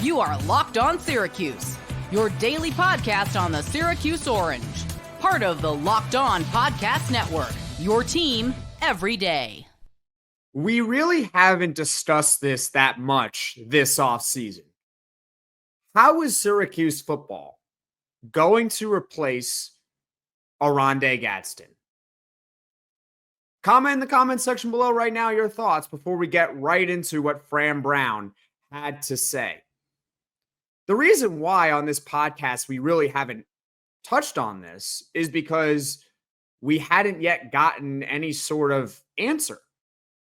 You are Locked On Syracuse, your daily podcast on the Syracuse Orange. Part of the Locked On Podcast Network, your team every day. We really haven't discussed this that much this offseason. How is Syracuse football going to replace Oronde Gadsden? Comment in the comment section below right now your thoughts before we get right into what Fran Brown had to say. The reason why on this podcast we really haven't touched on this is because we hadn't yet gotten any sort of answer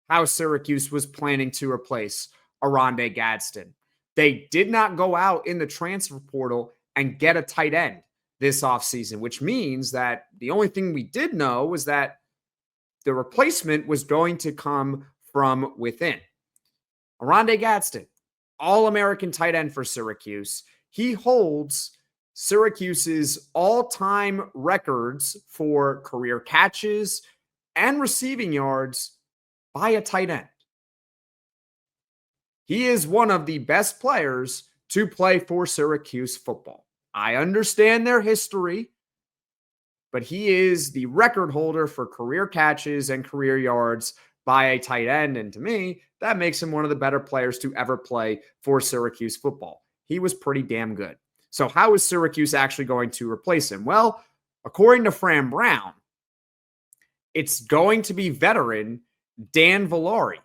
how Syracuse was planning to replace Oronde Gadsden. They did not go out in the transfer portal and get a tight end this offseason, which means that the only thing we did know was that the replacement was going to come from within. Oronde Gadsden, All-American tight end for Syracuse. He holds Syracuse's all-time records for career catches and receiving yards by a tight end. He is one of the best players to play for Syracuse football. I understand their history, but he is the record holder for career catches and career yards by a tight end. And to me, that makes him one of the better players to ever play for Syracuse football. He was pretty damn good. So how is Syracuse actually going to replace him? Well, according to Fran Brown, it's going to be veteran Dan Villari.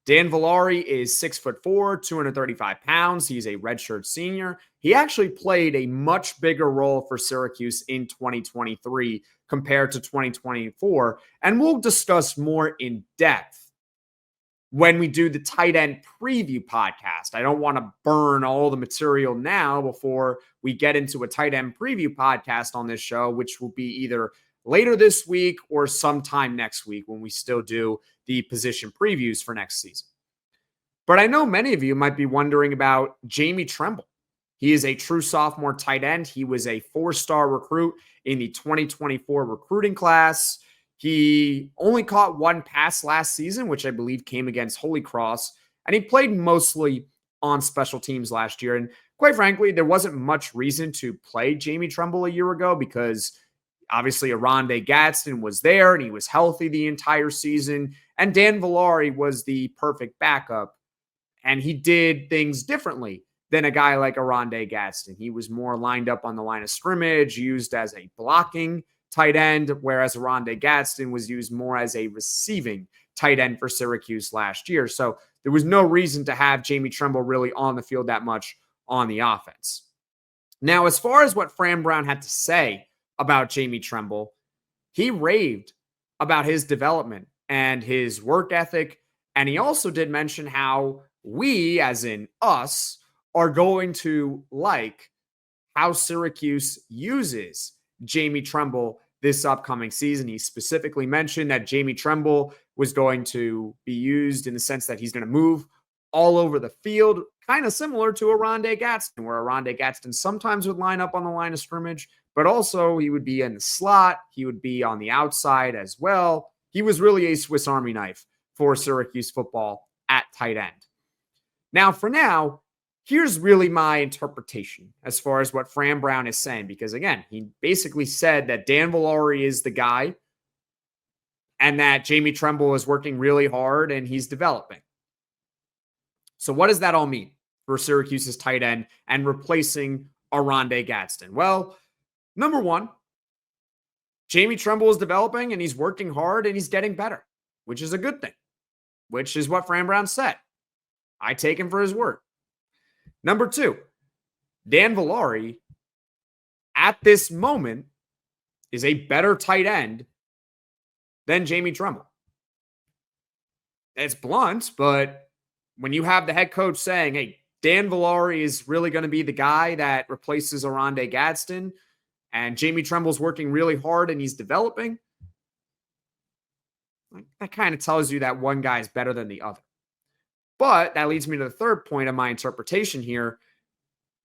Dan Villari is 6'4", 235 pounds. He's a redshirt senior. He actually played a much bigger role for Syracuse in 2023 compared to 2024. And we'll discuss more in depth when we do the tight end preview podcast. I don't want to burn all the material now before we get into a tight end preview podcast on this show, which will be either later this week or sometime next week when we still do the position previews for next season. But I know many of you might be wondering about Jamie Tremble. He is a true sophomore tight end. He was a 4-star recruit in the 2024 recruiting class. He only caught one pass last season, which I believe came against Holy Cross, and he played mostly on special teams last year. And quite frankly, there wasn't much reason to play Jamie Tremble a year ago because obviously Oronde Gadsden was there and he was healthy the entire season. And Dan Villari was the perfect backup. And he did things differently than a guy like Oronde Gadsden. He was more lined up on the line of scrimmage, used as a blocking tight end, whereas Oronde Gadsden was used more as a receiving tight end for Syracuse last year. So there was no reason to have Jamie Tremble really on the field that much on the offense. Now, as far as what Fran Brown had to say about Jamie Tremble, he raved about his development and his work ethic. And he also did mention how we, as in us, are going to like how Syracuse uses Jamie Tremble this upcoming season. He specifically mentioned that Jamie Tremble was going to be used in the sense that he's going to move all over the field, kind of similar to Oronde Gadsden, where Oronde Gadsden sometimes would line up on the line of scrimmage, but also he would be in the slot. He would be on the outside as well. He was really a Swiss Army knife for Syracuse football at tight end. Now, for now, here's really my interpretation as far as what Fran Brown is saying, because again, he basically said that Dan Villari is the guy and that Jamie Tremble is working really hard and he's developing. So what does that all mean for Syracuse's tight end and replacing Oronde Gadsden? Well, number one, Jamie Tremble is developing and he's working hard and he's getting better, which is a good thing, which is what Fran Brown said. I take him for his word. Number two, Dan Villari at this moment is a better tight end than Jamie Tremble. It's blunt, but when you have the head coach saying, hey, Dan Villari is really going to be the guy that replaces Oronde Gadsden, and Jamie Tremble's working really hard and he's developing, that kind of tells you that one guy is better than the other. But that leads me to the third point of my interpretation here.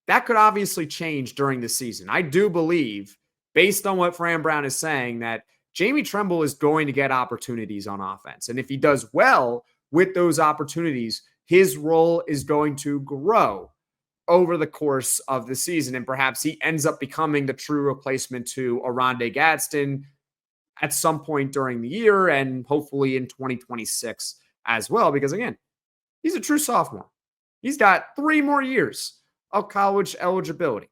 That could obviously change during the season. I do believe, based on what Fran Brown is saying, that Jamie Tremble is going to get opportunities on offense. And if he does well with those opportunities, his role is going to grow over the course of the season. And perhaps he ends up becoming the true replacement to Oronde Gadsden at some point during the year and hopefully in 2026 as well. Because again, he's a true sophomore. He's got 3 more years of college eligibility.